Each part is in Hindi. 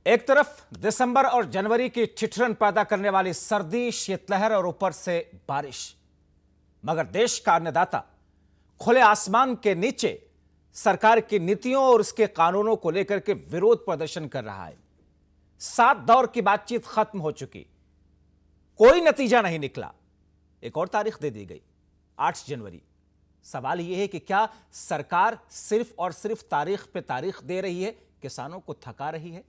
एक तरफ दिसंबर और जनवरी की ठिठुरन पैदा करने वाली सर्दी, शीतलहर और ऊपर से बारिश, मगर देश का अन्नदाता खुले आसमान के नीचे सरकार की नीतियों और उसके कानूनों को लेकर के विरोध प्रदर्शन कर रहा है। 7 दौर की बातचीत खत्म हो चुकी, कोई नतीजा नहीं निकला। एक और तारीख दे दी गई, 8 जनवरी। सवाल यह है कि क्या सरकार सिर्फ और सिर्फ तारीख पे तारीख दे रही है, किसानों को थका रही है?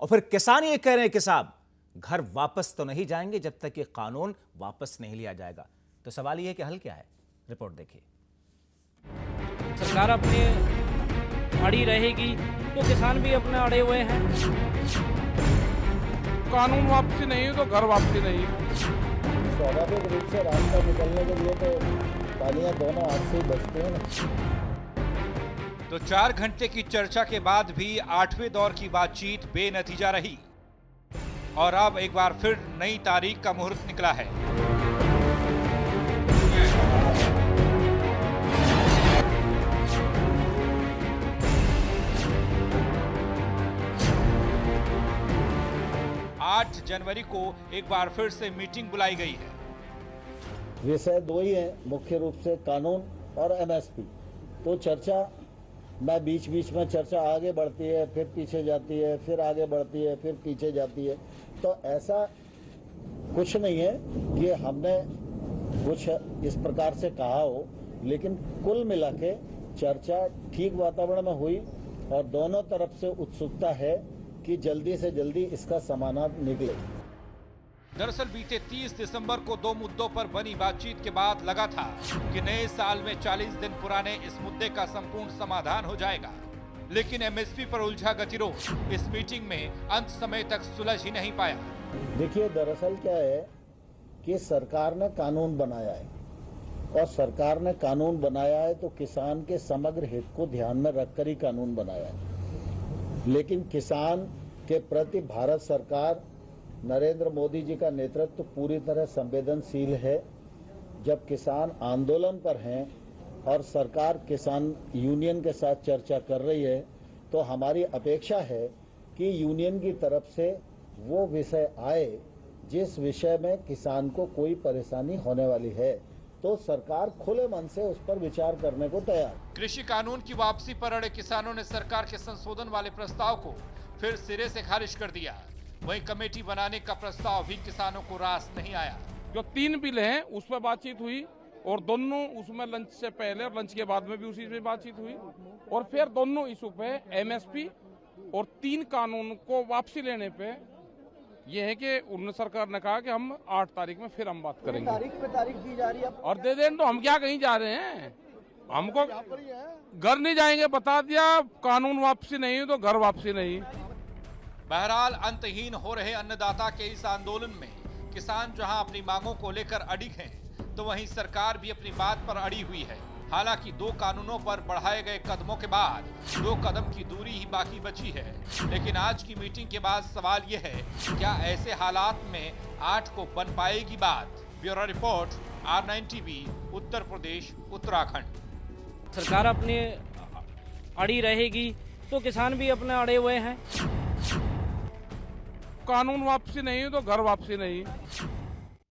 और फिर किसान ये कह रहे हैं कि साहब घर वापस तो नहीं जाएंगे जब तक कि कानून वापस नहीं लिया जाएगा। तो सवाल यह है कि हल क्या है? रिपोर्ट देखिए। सरकार अपने अड़ी रहेगी तो किसान भी अपने अड़े हुए हैं। कानून वापसी नहीं है तो घर वापसी नहीं। स्वाभाविक रूप से रास्ता निकलने के लिए तो तालियां दोनों हाथ से ही बजते हैं ना। तो 4 घंटे की चर्चा के बाद भी 8वें दौर की बातचीत बेनतीजा रही और अब एक बार फिर नई तारीख का मुहूर्त निकला है। आठ जनवरी को एक बार फिर से मीटिंग बुलाई गई है। विषय 2 ही हैं, मुख्य रूप से कानून और एमएसपी। तो चर्चा में बीच बीच में चर्चा आगे बढ़ती है, फिर पीछे जाती है, फिर आगे बढ़ती है, फिर पीछे जाती है। तो ऐसा कुछ नहीं है कि हमने कुछ इस प्रकार से कहा हो, लेकिन कुल मिला के चर्चा ठीक वातावरण में हुई और दोनों तरफ से उत्सुकता है कि जल्दी से जल्दी इसका समाधान निकले। दरअसल बीते 30 दिसंबर को 2 मुद्दों पर बनी बातचीत के बाद लगा था कि नए साल में 40 दिन पुराने इस मुद्दे का संपूर्ण समाधान हो जाएगा, लेकिन एमएसपी पर उलझा गतिरोध इस मीटिंग में अंत समय तक सुलझ ही नहीं पाया। देखिए, दरअसल क्या है कि सरकार ने कानून बनाया है और सरकार ने कानून बनाया है तो किसान के समग्र हित को ध्यान में रखकर ही कानून बनाया है। लेकिन किसान के प्रति भारत सरकार, नरेंद्र मोदी जी का नेतृत्व पूरी तरह संवेदनशील है। जब किसान आंदोलन पर हैं और सरकार किसान यूनियन के साथ चर्चा कर रही है, तो हमारी अपेक्षा है कि यूनियन की तरफ से वो विषय आए जिस विषय में किसान को कोई परेशानी होने वाली है, तो सरकार खुले मन से उस पर विचार करने को तैयार। कृषि कानून की वापसी पर अड़े किसानों ने सरकार के संशोधन वाले प्रस्ताव को फिर सिरे से खारिज कर दिया। वहीं कमेटी बनाने का प्रस्ताव भी किसानों को रास नहीं आया। जो 3 बिल हैं उस पर बातचीत हुई और दोनों उसमें लंच से पहले और लंच के बाद में भी उसी पे बातचीत हुई और फिर दोनों इशू पे एमएसपी और 3 कानून को वापसी लेने पे ये है कि उन्होंने सरकार ने कहा कि हम 8 तारीख में फिर हम बात करेंगे। तारीख पे तारीख दी जा रही है और दे दें तो हम क्या कहीं जा रहे हैं? हमको घर नहीं जाएंगे, बता दिया। कानून वापसी नहीं तो घर वापसी नहीं। बहरहाल अंतहीन हो रहे अन्नदाता के इस आंदोलन में किसान जहां अपनी मांगों को लेकर अडिग हैं, तो वहीं सरकार भी अपनी बात पर अड़ी हुई है। हालांकि 2 कानूनों पर बढ़ाए गए कदमों के बाद 2 कदम की दूरी ही बाकी बची है। लेकिन आज की मीटिंग के बाद सवाल यह है, क्या ऐसे हालात में 8 को बन पाएगी बात? Bureau report, R9 TV, Uttar Pradesh, Uttarakhand. सरकार अपने अड़ी रहेगी तो किसान भी अपने अड़े हुए हैं। कानून वापसी नहीं है तो घर वापसी नहीं।